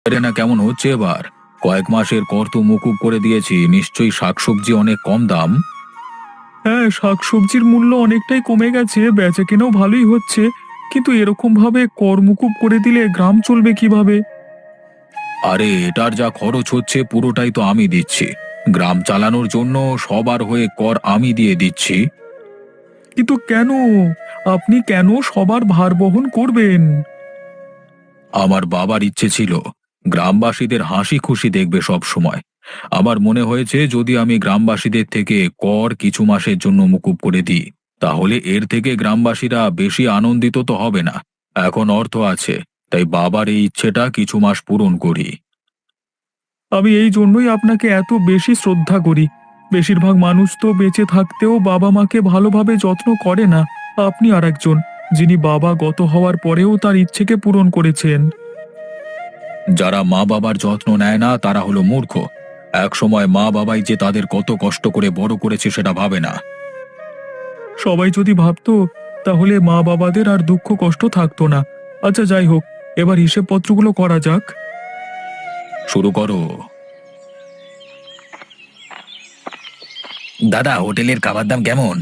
আরে না, কেমন হচ্ছে এবার? কয়েক মাসের কর তো মকুব করে দিয়েছি, নিশ্চয়ই শাকসবজি অনেক কম দাম। হ্যাঁ, শাকসবজির মূল্য অনেকটাই কমে গেছে, বেচাকেনাও ভালোই হচ্ছে। কিন্তু এরকম ভাবে কর মুকুব করে দিলে গ্রাম চলবে কিভাবে? আরে এটার যা খরচ হচ্ছে পুরোটাই তো আমি দিচ্ছি। গ্রাম চালানোর জন্য সবার হয়ে কর আমি দিয়ে দিচ্ছি। কিন্তু কেন? আপনি কেন সবার ভার বহন করবেন? আমার বাবার ইচ্ছে ছিল গ্রামবাসীদের হাসি খুশি দেখবে সব সময়। আমার মনে হয়েছে যদি আমি গ্রামবাসীদের থেকে কর কিছু মাসের জন্য মুকুব করে দিই, তাহলে এর থেকে গ্রামবাসীরা বেশি আনন্দিত তো হবে না। এখন অর্থ আছে, তাই বাবার এই ইচ্ছেটা কিছু মাস পূরণ করি। আমি এই জন্যই আপনাকে এত বেশি শ্রদ্ধা করি। বেশিরভাগ মানুষ তো বেঁচে থাকতেও বাবা মাকে ভালোভাবে যত্ন করে না। আপনি আরেকজন, যিনি বাবা গত হওয়ার পরেও তার ইচ্ছেকে পূরণ করেছেন। যারা মা বাবার যত্ন নেয় না তারা হলো মূর্খ। এক সময় মা বাবাই যে তাদের কত কষ্ট করে বড় করেছে সেটা ভাবে না। সবাই যদি ভাবতো, তাহলে মা বাবাদের আর দুঃখ কষ্ট থাকতো না। আচ্ছা, যাই হোক, এবার হিসেবপত্রগুলো করা যাক। শুরু করো। দাদা, হোটেলের খাবার দাম কেমন?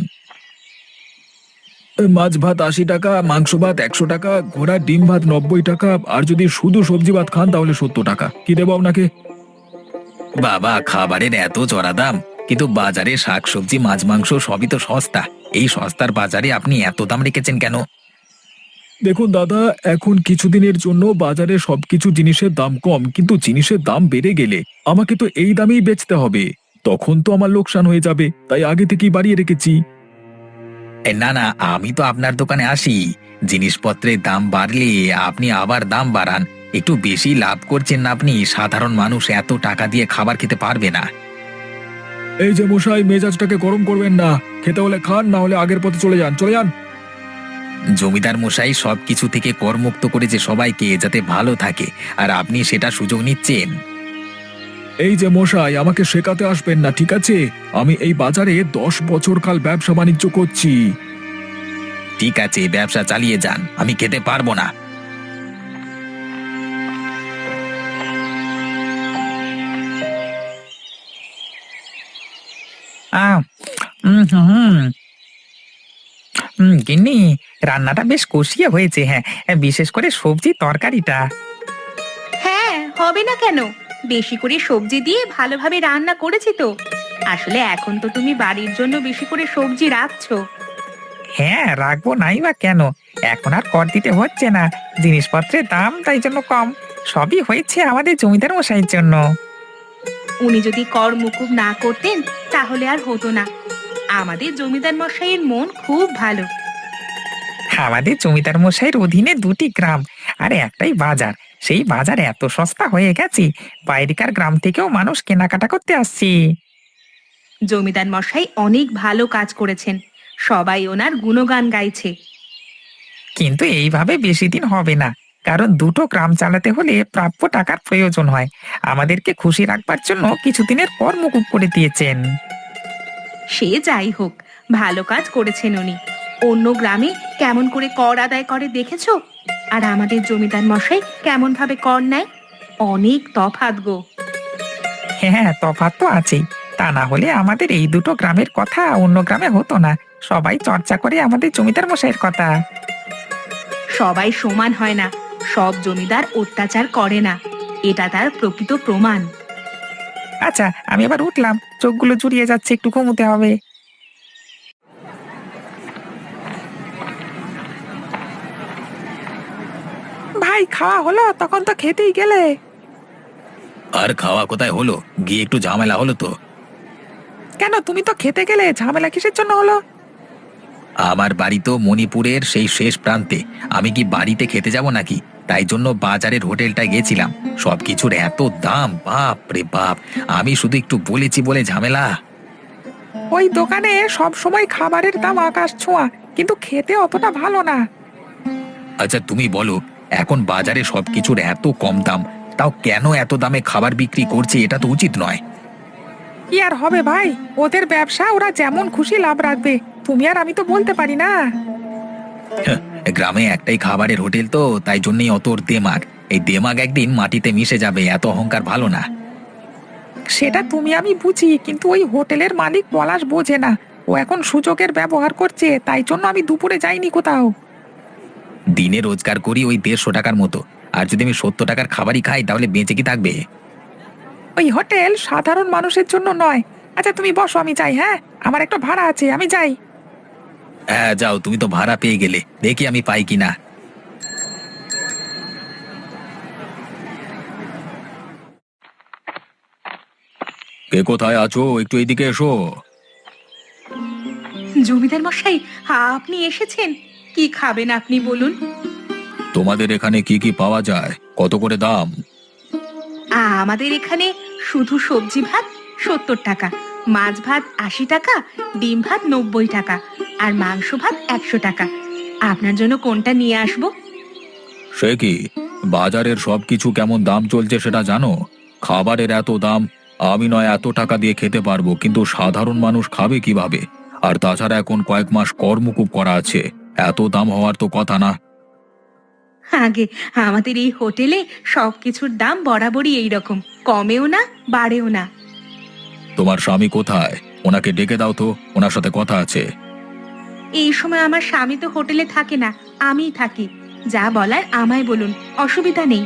মাছ ভাত 80 টাকা, মাংস ভাত 100 টাকা, ঘোড়ার ডিম ভাত 90 টাকা, আর যদি শুধু সবজি ভাত খান তাহলে 70 টাকা। কি দেবো আপনাকে? বাবা, খাবারের এত চড়া দাম, কিন্তু বাজারে শাকসবজি মাছ মাংস সবই তো সস্তা। এই সস্তার বাজারে আপনি এত দাম রেখেছেন কেন? দেখুন দাদা, এখন কিছুদিনের জন্য বাজারে সবকিছু জিনিসের দাম কম, কিন্তু জিনিসের দাম বেড়ে গেলে আমাকে তো এই দামেই বেচতে হবে। তখন তো আমার লোকসান হয়ে যাবে, তাই আগে থেকেই বাড়িয়ে রেখেছি। না না, আমি তো আপনার দোকানে আসি। জিনিসপত্রের দাম বাড়লে আপনি আবার দাম বাড়ান। একটু বেশি লাভ করছেন না আপনি। সাধারণ মানুষ এত টাকা দিয়ে খাবার খেতে পারবে না। এই যে মশাই, মেজাজটাকে গরম করবেন না। খেতে হলে খান, না হলে আগের পথে চলে যান, চলে যান। জমিদার মশাই সবকিছু থেকে করমুক্ত করেছে সবাইকে, যাতে ভালো থাকে, আর আপনি সেটা সুযোগ নিচ্ছেন। এই যে মশাই, আমাকে শেখাতে আসবেন না, ঠিক আছে? আমি এই বাজারে 10 বছর কাল ব্যবসা বাণিজ্য করছি। ঠিক আছে, ব্যবসা চালিয়ে যান, আমি খেতে পারবো না। আহ হুম গিন্নি, রান্নাটা বেশ কষিয়ে হয়েছে। হ্যাঁ, বিশেষ করে সবজি তরকারিটা। হ্যাঁ, হবে না কেন? বেশি করে সবজি দিয়ে ভালোভাবে রান্না করেছি তো। আসলে এখন তো তুমি বাড়ির জন্য বেশি করে সবজি রাখছো। হ্যাঁ, রাখবো নাই বা কেন? এখন আর কর দিতে হচ্ছে না। জিনিসপত্রের দাম তাই জন্য কম। সবই হয়েছে আমাদের জমিদার মশাইয়ের জন্য। উনি যদি কর মুকুব না করতেন, তাহলে আর হতো না। আমাদের জমিদার মশাইয়ের মন খুব ভালো। আমাদের জমিদার মশাইয়ের অধীনে 2টি গ্রাম আর একটাই বাজার। সেই বাজার এত সস্তা হয়ে গেছে, বাইরেকার গ্রাম থেকেও মানুষ কেনাকাটা করতে আসছে। জমিদার মশাই অনেক ভালো কাজ করেছেন। সবাই ওনার গুণগান গাইছে। কিন্তু এইভাবে বেশি দিন হবে না, কারণ 2টো গ্রাম চালাতে হলে প্রাপ্য টাকার প্রয়োজন হয়। আমাদেরকে খুশি রাখবার জন্য কিছুদিনের পর মুকুব করে দিয়েছেন। সে যাই হোক, ভালো কাজ করেছেন উনি। অন্য গ্রামে কেমন করে কর আদায় করে দেখেছো? আর আমাদের জমিদার মশাই কেমন ভাবে কর নেয়? অনেক তফাৎ গো। হ্যাঁ, তফাৎ তো আছেই। তা না হলে আমাদের এই 2টো গ্রামের কথা অন্য গ্রামে হতো না। সবাই চর্চা করে আমাদের জমিদার মশাইয়ের কথা। সবাই সমান হয় না। সব জমিদার অত্যাচার করে না। এটা তার প্রকৃত প্রমাণ। আচ্ছা, আমি এবার উঠলাম, চোখগুলো জুড়িয়ে যাচ্ছে, একটু ঘুমোতে হবে। ভাই, খাওয়া হলো? তখন তো খেতেই গেলে। আর খাওয়া কোথায় হলো, গিয়ে একটু ঝামেলা হলো তো। কেন, তুমি তো খেতে গেলে, ঝামেলা কিসের জন্য হলো? আমার বাড়ি তো মণিপুরের সেই শেষ প্রান্তে। আমি কি বাড়িতে খেতে যাব নাকি? তাই জন্য বাজারের হোটেলটায় গেছিলাম। সবকিছুর এত দাম, বাপ রে বাপ! আমি শুধু একটু বলেছি বলে ঝামেলা। ওই দোকানে সব সময় খাবারের দাম আকাশ ছোঁয়া, কিন্তু খেতে অতটা ভালো না। আচ্ছা তুমি বলো, এখন বাজারে সবকিছুর এত কম দাম, তাও কেন এত দামে খাবার বিক্রি করছে? এটা তো উচিত নয়। কি আর হবে ভাই, ওদের ব্যবসা, ওরা যেমন খুশি লাভ রাখবে। তুমি আর আমি তো বলতে পারি না। হ্যাঁ, গ্রামে একটাই খাবারের হোটেল তো, তাই জন্যই অত ওর দেমাগ। এই দেমাগ একদিন মাটিতে মিশে যাবে, এত অহংকার ভালো না। সেটা তুমি আমি বুঝি, কিন্তু ওই হোটেলের মালিক পলাশ বোঝে না। ও এখন সুযোগের ব্যবহার করছে, তাই জন্য আমি দুপুরে যাইনি কোথাও। দিনে রোজগার করি ওই 150 টাকার মতো, আর যদি আমি 70 টাকার খাবারই খাই তাহলে বেঁচে কি থাকবে? ওই হোটেল সাধারণ মানুষের জন্য নয়। আচ্ছা তুমি বসো, আমি যাই। হ্যাঁ, আমার একটা ভাড়া আছে, আমি যাই। হ্যাঁ যাও, তুমি তো ভাড়া পেয়ে গেলে, দেখি আমি পাই কিনা। কে কোথায় আছো, একটু এইদিকে এসো। জমিদার মশাই, আপনি এসেছেন? কি খাবেন আপনি বলুন? তোমাদের এখানে কি কি পাওয়া যায়, কত করে দাম? আমাদের এখানে শুধু সবজি ভাত 70 টাকা, মাছ ভাত 80 টাকা, ডিম ভাত 90 টাকা, আর মাংস ভাত 100 টাকা। আপনার জন্য কোনটা নিয়ে আসবো? সে কি, বাজারের সবকিছু কেমন দাম চলছে সেটা জানো? খাবারের এত দাম, আমি নয় এত টাকা দিয়ে খেতে পারবো, কিন্তু সাধারণ মানুষ খাবে কিভাবে? আর তাছাড়া এখন কয়েক মাস কর মুকুব করা আছে, এত দাম হওয়ার তো কথা না। আগে আমাদের এই হোটেলে সবকিছুর দাম বরাবরই এই রকম, কমেও না বাড়েও না। তোমার স্বামী কোথায়? ওনাকে ডেকে দাও তো, ওনার সাথে কথা আছে। এই সময় আমার স্বামী তো হোটেলে থাকে না, আমিই থাকি। যা বলার আমায় বলুন, অসুবিধা নেই।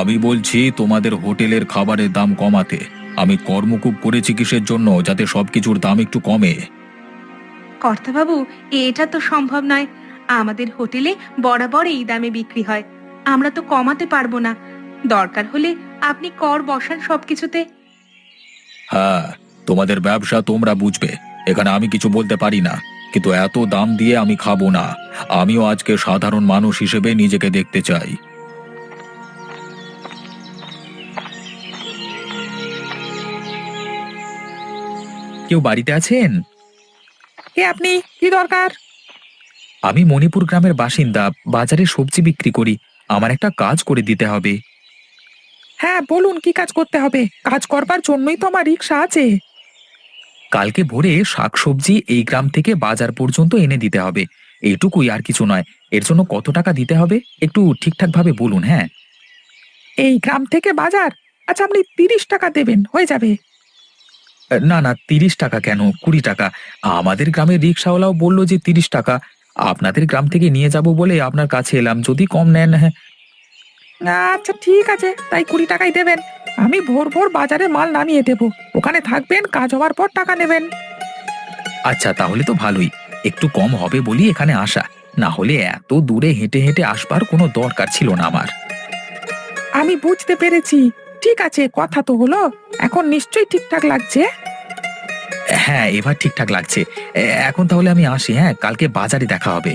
আমি বলছি তোমাদের হোটেলের খাবারের দাম কমাতে। আমি কর্মকুব করেছি কিসের জন্য? যাতে সবকিছুর দাম একটু কমে। কর্তাবাবু, এটা তো সম্ভব নয়। আমাদের হোটেলে বরাবর এই দামে বিক্রি হয়, আমরা তো কমাতে পারবো না। দরকার হলে আপনি কর বসান সবকিছুতে। হ্যাঁ, তোমাদের ব্যবসা তোমরা বুঝবে, এখানে আমি কিছু বলতে পারি না। কিন্তু এত দাম দিয়ে আমি খাবো না। আমিও আজকে সাধারণ মানুষ হিসেবে নিজেকে দেখতে চাই। কেউ বাড়িতে আছেন? কে আপনি? কি দরকার? আমি মণিপুর গ্রামের বাসিন্দা, বাজারে সবজি বিক্রি করি। আমার একটা কাজ করে দিতে হবে। হ্যাঁ বলুন, কি কাজ করতে হবে? কাজ করবার জন্যই তো আমার রিক্সা আছে। কালকে ভোরে শাকসবজি এই গ্রাম থেকে বাজার পর্যন্ত এনে দিতে হবে, এইটুকুই, আর কিছু নয়। এর জন্য কত টাকা দিতে হবে একটু ঠিকঠাক ভাবে বলুন। হ্যাঁ, এই গ্রাম থেকে বাজার? আচ্ছা আপনি 30 টাকা দেবেন, হয়ে যাবে। না না, 30 টাকা কেন, 20 টাকা। আমাদের গ্রামের রিক্সাওয়ালাও বললো যে 30 টাকা। আপনাদের গ্রাম থেকে নিয়ে যাব বলে আপনার কাছে এলাম, যদি কম নেন। হ্যাঁ, আচ্ছা ঠিক আছে, তাই 20 টাকাই দেবেন। আমি ভোর ভোর বাজারে মাল নামিয়ে দেবো, ওখানে থাকবেন, কাজ হওয়ার পর টাকা নেবেন। আচ্ছা তাহলে তো ভালোই। একটু কম হবে বলি এখানে আসা, না হলে এত দূরে হেঁটে হেঁটে আসবার কোনো দরকার ছিল না আমার। আমি বুঝতে পেরেছি। ঠিক আছে, কথা তো হলো, এখন নিশ্চয়ই ঠিকঠাক লাগছে। হ্যাঁ, এবার ঠিকঠাক লাগছে। এখন তাহলে আমি আসি। হ্যাঁ, কালকে বাজারে দেখা হবে।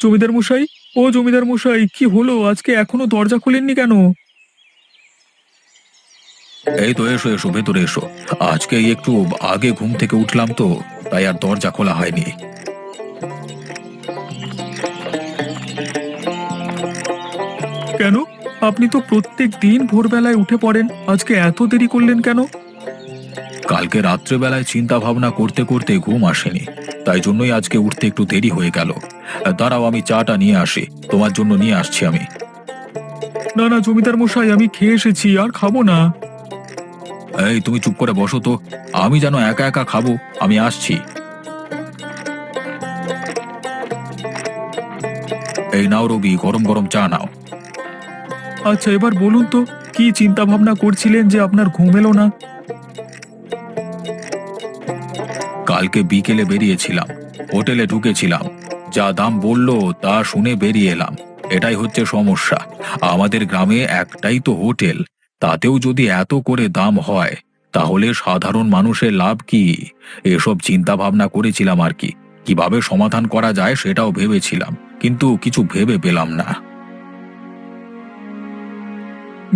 জমিদার মশাই, ও জমিদার মশাই, কি হলো আজকে এখনো দরজা খুলেননি কেন? এই তো, এসো এসো, ভেতরে এসো। আজকে একটু আগে ঘুম থেকে উঠলাম তো, তাই আর দরজা খোলা হয়নি। কেন? আপনি তো প্রত্যেক দিন ভোরবেলায় উঠে পড়েন, আজকে এত দেরি করলেন কেন? কালকে রাত্রেবেলায় চিন্তা ভাবনা করতে করতে ঘুম আসেনি, তাই জন্যই আজকে উঠতে একটু দেরি হয়ে গেল। দাঁড়াও, আমি চাটা নিয়ে আসি, তোমার জন্য নিয়ে আসছি আমি। না না জমিদার মশাই, আমি খেয়ে এসেছি, আর খাবো না। এই তুমি চুপ করে বসো তো, আমি যেন একা একা খাবো, আমি আসছি। এই নাও রবি, গরম গরম চা নাও। আচ্ছা এবার বলুন তো, কি চিন্তা ভাবনা করছিলেন যে আপনার ঘুম এলো না? কালকে বিকেলে বেরিয়েছিলাম, হোটেলে ঢুকেছিলাম, যা দাম বললো তা শুনে বেরিয়ে এলাম। এটাই হচ্ছে সমস্যা। আমাদের গ্রামে একটাই তো হোটেল, তাতেও যদি এত করে দাম হয়, তাহলে সাধারণ মানুষের লাভ কি? এসব চিন্তা ভাবনা করেছিলাম আর কি, কিভাবে সমাধান করা যায় সেটাও ভেবেছিলাম, কিন্তু কিছু ভেবে পেলাম না।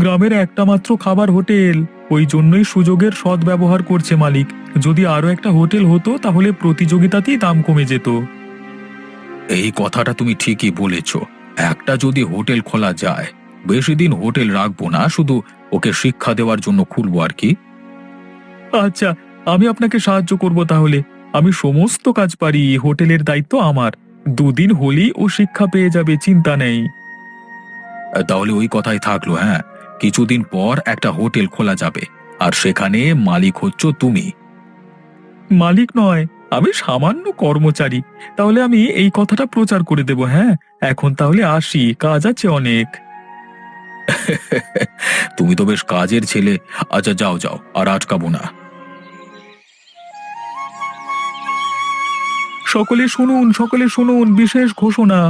গ্রামের একটা মাত্র খাবার হোটেল, ওই জন্যই সুযোগের সদ্ব্যবহার করছে মালিক। যদি আরো একটা হোটেল হতো তাহলে প্রতিযোগিতাতেই দাম কমে যেত। এই কথাটা তুমি ঠিকই বলেছ। একটা যদি হোটেল খোলা যায়, বেশি দিন হোটেল রাখবো না, শুধু ওকে শিক্ষা দেওয়ার জন্য খুলবো আর কি। আচ্ছা, আমি আপনাকে সাহায্য করব তাহলে। আমি সমস্ত কাজ পারি, হোটেলের দায়িত্ব আমার। দুদিন হলেই ও শিক্ষা পেয়ে যাবে, চিন্তা নেই। তাহলে ওই কথাই থাকলো, হ্যাঁ, কিছুদিন পর একটা হোটেল খোলা যাবে, আর সেখানে মালিক হচ্ছ তুমি। মালিক নয়, আমি সামান্য কর্মচারী। তাহলে আমি এই কথাটা প্রচার করে দেব। হ্যাঁ, এখন তাহলে আসি, কাজ আছে অনেক। তুমি তো বেশ কাজের ছেলে। আচ্ছা, যাও যাও, আর আটকাবো না। সকলে শুনুন, সকলে শুনুন, বিশেষ ঘোষণা।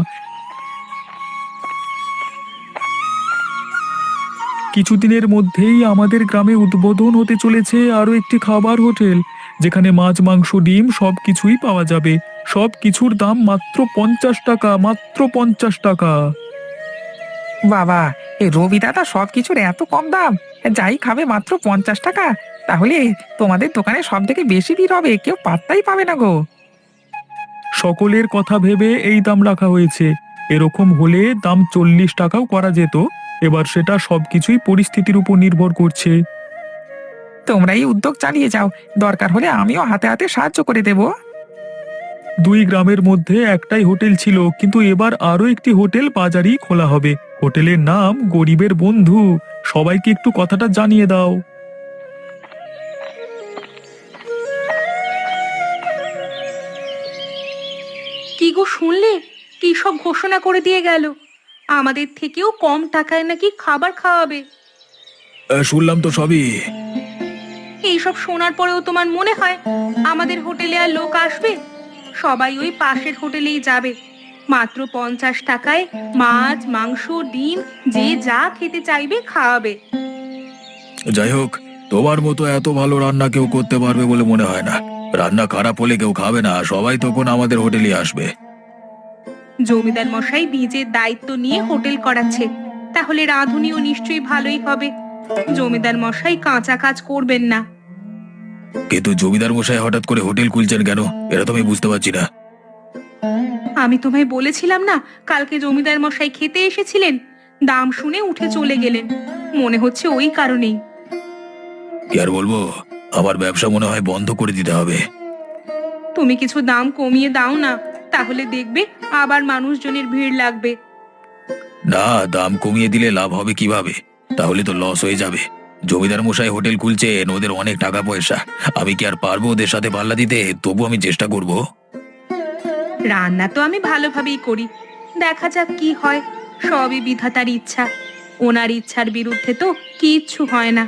কিছুদিনের মধ্যেই আমাদের গ্রামে উদ্বোধন হতে চলেছে আরো একটি খাবার হোটেল, যেখানে মাছ, মাংস, ডিম সবকিছুই পাওয়া যাবে। সব কিছুর দাম মাত্র 50 টাকা, মাত্র 50 টাকা। বাবা, এই রবি দাদা সবকিছুর এত কম দাম! যাই খাবে মাত্র 50 টাকা! তাহলে তোমাদের দোকানে সব থেকে বেশি ভিড় হবে, কেউ পাত্তাই পাবে না গো। সকলের কথা ভেবে এই দাম রাখা হয়েছে। এরকম হলে দাম 40 টাকাও করা যেত। এবার সেটা সবকিছুই পরিস্থিতির উপর নির্ভর করছে। তোমরা এই উদ্যোগ চালিয়ে যাও, দরকার হলে আমিও হাতে হাতে সাহায্য করে দেব। দুই গ্রামের মধ্যে একটাই হোটেল ছিল, কিন্তু এবার আরো একটি হোটেল বাজারেই খোলা হবে। হোটেলের নাম গরিবের বন্ধু। সবাইকে একটু কথাটা জানিয়ে দাও। কি গো, শুনলে? কি সব ঘোষণা করে দিয়ে গেল! আমাদের থেকেও কম টাকায় নাকি খাবার খাওয়াবে। শুনলাম তো সবই। এইসব শোনার পরেও তোমার মনে হয় আমাদের হোটেলে আর লোক আসবে? সবাই ওই পাশের হোটেলেই যাবে। মাত্র 50 টাকায় মাছ, মাংস, ডিম যে যা খেতে চাইবে খাওয়াবে। যাই হোক, তোমার মতো এত ভালো রান্না কেউ করতে পারবে বলে মনে হয় না। রান্না খারাপ হলে কেউ খাবে না, সবাই তখন আমাদের হোটেলে আসবে। জমিদার মশাই নিজের দায়িত্ব নিয়ে হোটেল করাচ্ছে, তাহলে রাঁধুনিও নিশ্চয়ই ভালোই হবে। জমিদার মশাই কাঁচা কাজ করবেন না। কিন্তু জমিদার মশাই হঠাৎ করে হোটেল খুলছেন কেন, এটা তো আমি বুঝতে পারছি না। আমি তোমায় বলেছিলাম না, কালকে জমিদার মশাই খেতে এসেছিলেন, দাম শুনে উঠে চলে গেলেন। মনে হচ্ছে ওই কারণেই। কি আর বলবো, আমার ব্যবসা মনে হয় বন্ধ করে দিতে হবে। তুমি কিছু দাম কমিয়ে দাও না, তাহলে দেখবে আবার মানুষজনের ভিড় লাগবে। না, দাম কমিয়ে দিলে লাভ হবে কিভাবে? তাহলে তো লস হয়ে যাবে। জমিদার মশাই হোটেল খুলছেন, ওদের অনেক টাকা পয়সা। আমি কি আর পারবো ওদের সাথে পাল্লা দিতে? তবু আমি চেষ্টা করব। রান্না তো আমি ভালোভাবেই করি, দেখা যাক কি হয়। সবই বিধাতার ইচ্ছা, ওনার ইচ্ছার বিরুদ্ধে তো কিচ্ছু হয় না।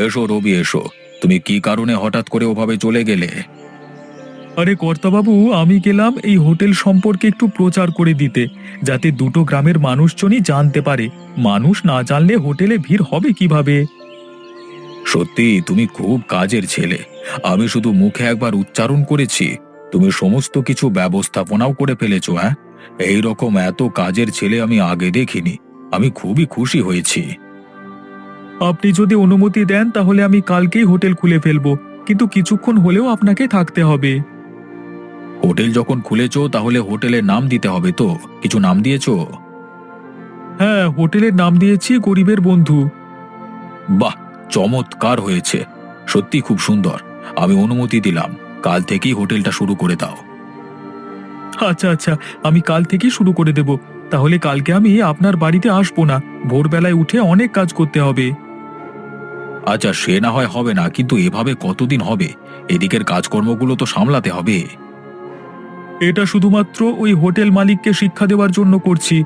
এসো রবি, এসো। তুমি কি কারণে হঠাৎ করে ওভাবে চলে গেলে? আরে কর্তাবাবু, আমি গেলাম এই হোটেল সম্পর্কে একটু প্রচার করে দিতে, যাতে দুটো গ্রামের মানুষজনই জানতে পারে। মানুষ না জানলে হোটেলে ভিড় হবে কিভাবে? সত্যি তুমি খুব কাজের ছেলে। আমি শুধু মুখে একবার উচ্চারণ করেছি, তুমি সমস্ত কিছু ব্যবস্থাপনাও করে ফেলেছো। হ্যাঁ, এই রকম এত কাজের ছেলে আমি আগে দেখিনি। আমি খুবই খুশি হয়েছি। আপনি যদি অনুমতি দেন তাহলে আমি কালকেই হোটেল খুলে ফেলবো, কিন্তু কিছুক্ষণ হলেও আপনাকে থাকতে হবে। হোটেল যখন খুলেছো তাহলে হোটেলের নাম দিতে হবে তো। কিছু নাম দিয়েছো? হ্যাঁ, হোটেলের নাম দিয়েছি গরিবের বন্ধু। বাহ, চমৎকার হয়েছে। সত্যি খুব সুন্দর। আমি অনুমতি দিলাম, কাল থেকেই হোটেলটা শুরু করে দাও। আচ্ছা আচ্ছা, আমি কাল থেকেই শুরু করে দেব। তাহলে কালকে আমি আপনার বাড়িতে আসবো না, ভোরবেলায় উঠে অনেক কাজ করতে হবে। আচ্ছা, সে না হয় হবে না, কিন্তু এভাবে কতদিন হবে? এদিকের কাজকর্মগুলো তো সামলাতে হবে। এটা শুধুমাত্র ওই হোটেল মালিককে শিক্ষা দেওয়ার জন্য করছি।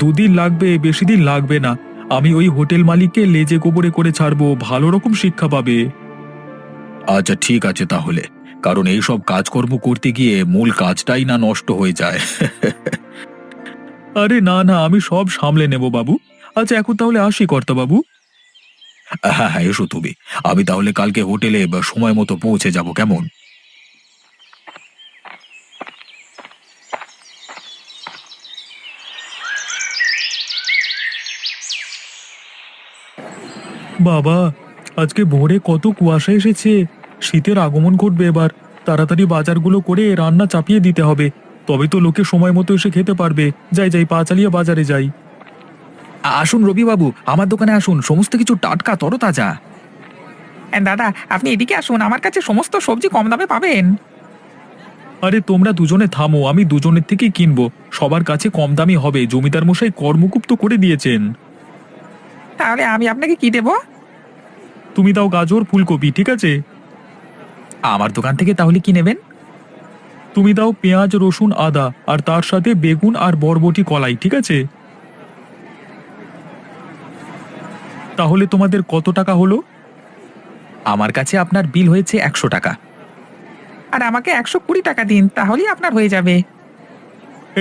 দুদিন লাগবে, বেশি দিন লাগবে না। আমি ওই হোটেল মালিককে লেজে গোবরে করে ছাড়বো, ভালো রকম শিক্ষা পাবে। আচ্ছা ঠিক আছে তাহলে, কারণ এই সব কাজকর্ম করতে গিয়ে মূল কাজটাই না নষ্ট হয়ে যায়। আরে না না, আমি সব সামলে নেব বাবু। আচ্ছা, এখন তাহলে আসি কর্তাবাবু। হ্যাঁ হ্যাঁ, এসো তুমি। আমি তাহলে কালকে হোটেলে সময় মতো পৌঁছে যাব, কেমন? বাবা, আজকে ভোরে কত কুয়াশা এসেছে। শীতের আগমন ঘটবে এবার। তাড়াতাড়ি বাজারগুলো করে রান্না চাপিয়ে দিতে হবে, তবে তো লোকে সময় মতো এসে খেতে পারবে। যাই যাই, পা চালিয়ে বাজারে যাই। আসুন রবিবাবু, আমার দোকানে আসুন, সমস্ত কিছু টাটকা তরতাজা। দাদা, আপনি এদিকে আসুন, আমার কাছে সমস্ত সবজি কম দামে পাবেন। আরে তোমরা দুজনে থামো, আমি দুজনের থেকেই কিনবো। সবার কাছে কম দামি হবে, জমিদার মশাই কর্মকুপ্ত করে দিয়েছেন। তাহলে আমি আপনাকে কি দেবো? তুমি দাও গাজর ফুলকপি, ঠিক আছে? আমার দোকান থেকে তাহলে কি নেবেন? তুমি দাও পেঁয়াজ রসুন আদা, আর তার সাথে বেগুন আর বরবটি কলাই, ঠিক আছে? তাহলে তোমাদের কত টাকা হলো? আমার কাছে আপনার বিল হয়েছে 100 টাকা। আর আমাকে 120 টাকা দিন, তাহলেই আপনার হয়ে যাবে।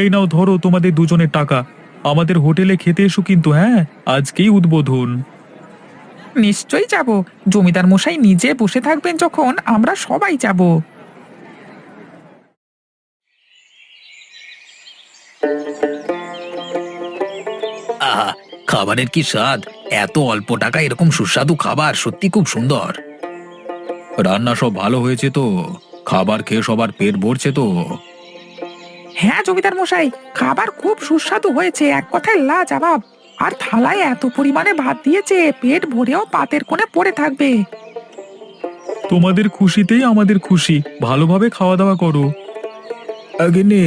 এই নাও ধরো তোমাদের দুজনের টাকা। আমাদের হোটেলে খেতে এসো কিন্তু, হ্যাঁ, আজকেই উদ্বোধন। নিশ্চয়ই যাব। জমিদার মশাই নিজে বসে থাকবেন যখন, আমরা সবাই যাব। আহা, খাবারের কি স্বাদ! এত অল্প টাকা এরকম সুস্বাদু খাবার সত্যি খুব সুন্দর। রান্না সব ভালো হয়েছে তো? খাবার খেয়ে সবার পেট ভরছে তো? হ্যাঁ জমিদার মশাই, খাবার খুব সুস্বাদু হয়েছে, এক কথায় লাজবাব। আর থালায় এত পরিমাণে ভাত দিয়েছে, পেট ভরেও পাতের কোণে পড়ে থাকবে। তোমাদের খুশিতেই আমাদের খুশি, ভালোভাবে খাওয়া দাওয়া করো। গিন্নি,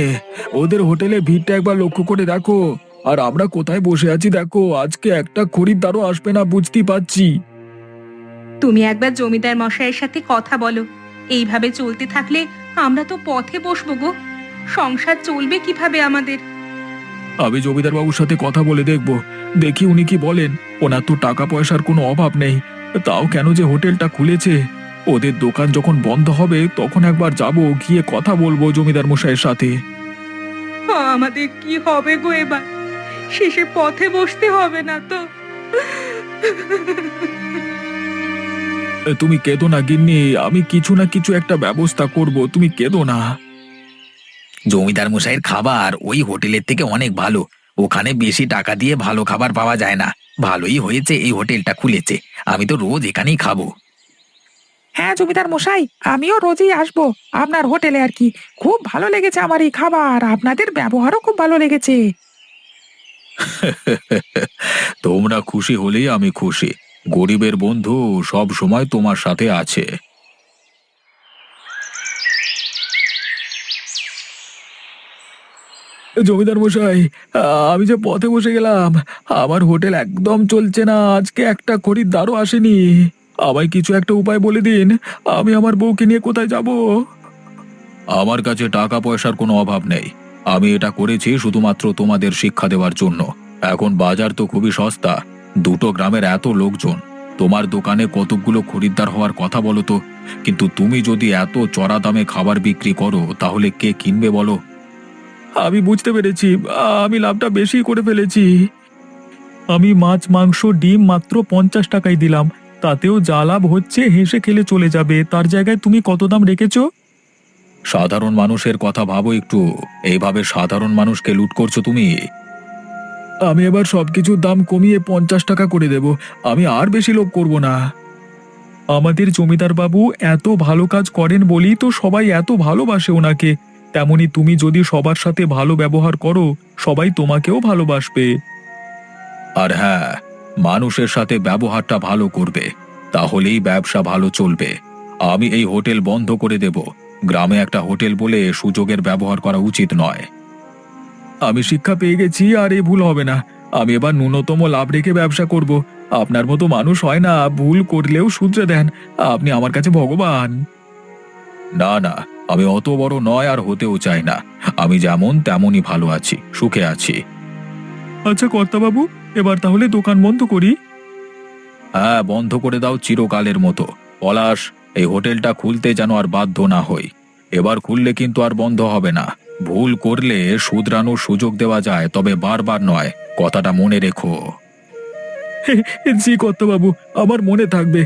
ওদের হোটেলে ভিড়টা একবার লক্ষ্য করে দেখো। আর আমরা কোথায় বসে আছি দেখো, আজকে একটা খরিদ্দারও আসবে না বুঝতেই পারছি। তুমি একবার জমিদার মশাইয়ের সাথে কথা বলো। এইভাবে চলতে থাকলে আমরা তো পথে বসবো গো। সংসার চলবে কিভাবে আমাদের? আমি জমিদার বাবুর সাথে কথা বলে দেখব, দেখি উনি কি বলেন। ওনার তো টাকা পয়সার কোনো অভাব নেই, তাও কেন যে হোটেলটা খুলেছে। ওদের দোকান যখন বন্ধ হবে তখন একবার যাব, গিয়ে কথা বলবো জমিদার মশাইয়ের সাথে। আমাদের কি হবে গো এবার? শেষে পথে বসতে হবে না তো? তুমি কেঁদো না গিন্নি, আমি কিছু না কিছু একটা ব্যবস্থা করব, তুমি কেঁদো না। জমিদার মশাইয়ের খাবার ওই হোটেলের থেকে অনেক ভালো। ওখানে বেশি টাকা দিয়ে ভালো খাবার পাওয়া যায় না। ভালোই হয়েছে এই হোটেলটা খুলেছে, আমি তো রোজ এখানেই খাবো। হ্যাঁ জমিদার মশাই, আমিও রোজই আসবো আপনার হোটেলে আর কি। খুব ভালো লেগেছে আমার এই খাবার, আপনাদের ব্যবহারও খুব ভালো লেগেছে। তোমরা খুশি হলেই আমি খুশি। গরিবের বন্ধু সব সময় তোমার সাথে আছে। জমিদার মশাই, আমি যে পথে বসে গেলাম, আমার হোটেল একদম চলছে না, আজকে একটা খরিদ্দারও আসেনি। আমায় কিছু একটা উপায় বলে দিন, আমি আমার বউকে নিয়ে কোথায় যাব? আমার কাছে টাকা পয়সার কোনো অভাব নেই। আমি এটা করেছি শুধুমাত্র তোমাদের শিক্ষা দেওয়ার জন্য। এখন বাজার তো খুবই সস্তা, দুটো গ্রামের এত লোকজন, তোমার দোকানে কতগুলো খরিদ্দার হওয়ার কথা বলো তো। কিন্তু তুমি যদি এত চড়া দামে খাবার বিক্রি করো তাহলে কে কিনবে বলো? আমি বুঝতে পেরেছি, আমি লাভটা বেশি করে ফেলেছি। আমি মাছ মাংস ডিম মাত্র 50 টাকায় দিলাম, তাতেও যা লাভ হচ্ছে হেসে খেলে চলে যাবে। তার জায়গায় তুমি কত দাম রেখেছো? সাধারণ মানুষের কথা ভাবো একটু, এইভাবে সাধারণ মানুষকে লুট করছো তুমি। আমি এবার সবকিছুর দাম কমিয়ে 50 টাকা করে দেব, আমি আর বেশি লোভ করব না। আমাদের জমিদার বাবু এত ভালো কাজ করেন বলেই তো সবাই এত ভালোবাসে ওনাকে। তেমনি তুমি যদি সবার সাথে ভালো ব্যবহার করো, সবাই তোমাকেও ভালোবাসবে। আর হ্যাঁ, মানুষের সাথে ব্যবহারটা ভালো করবে, তাহলেই ব্যবসা ভালো চলবে। আমি এই হোটেল বন্ধ করে দেব। গ্রামে একটা হোটেল বলে সুযোগের ব্যবহার করা উচিত নয়। আমি শিক্ষা পেয়ে গেছি, আর এ ভুল হবে না। আমি এবার ন্যূনতম লাভ রেখে ব্যবসা করব। আপনার মতো মানুষ হয় না, ভুল করলেও শুধরে দেন। আপনি আমার কাছে ভগবান। না না, আমি অত বড় নয় আর হতেও চাই না। আমি যেমন তেমনই ভালো আছি, সুখে আছি। আচ্ছা কর্তাবাবু, এবার তাহলে দোকান বন্ধ করি? হ্যাঁ, বন্ধ করে দাও চিরকালের মতো। পলাশ, এই হোটেলটা খুলতে যেন আর বাধ্য না হই। এবার খুললে কিন্তু আর বন্ধ হবে না। ভুল করলে শুধরানোর সুযোগ দেওয়া যায়, তবে বারবার নয়, কথাটা মনে রেখো। জি কর্তাবাবু, আমার মনে থাকবে।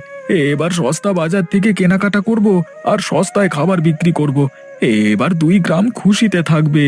এবার সস্তা বাজার থেকে কেনাকাটা করব, আর সস্তায় খাবার বিক্রি করব। এবার 2 গ্রাম খুশিতে থাকবে।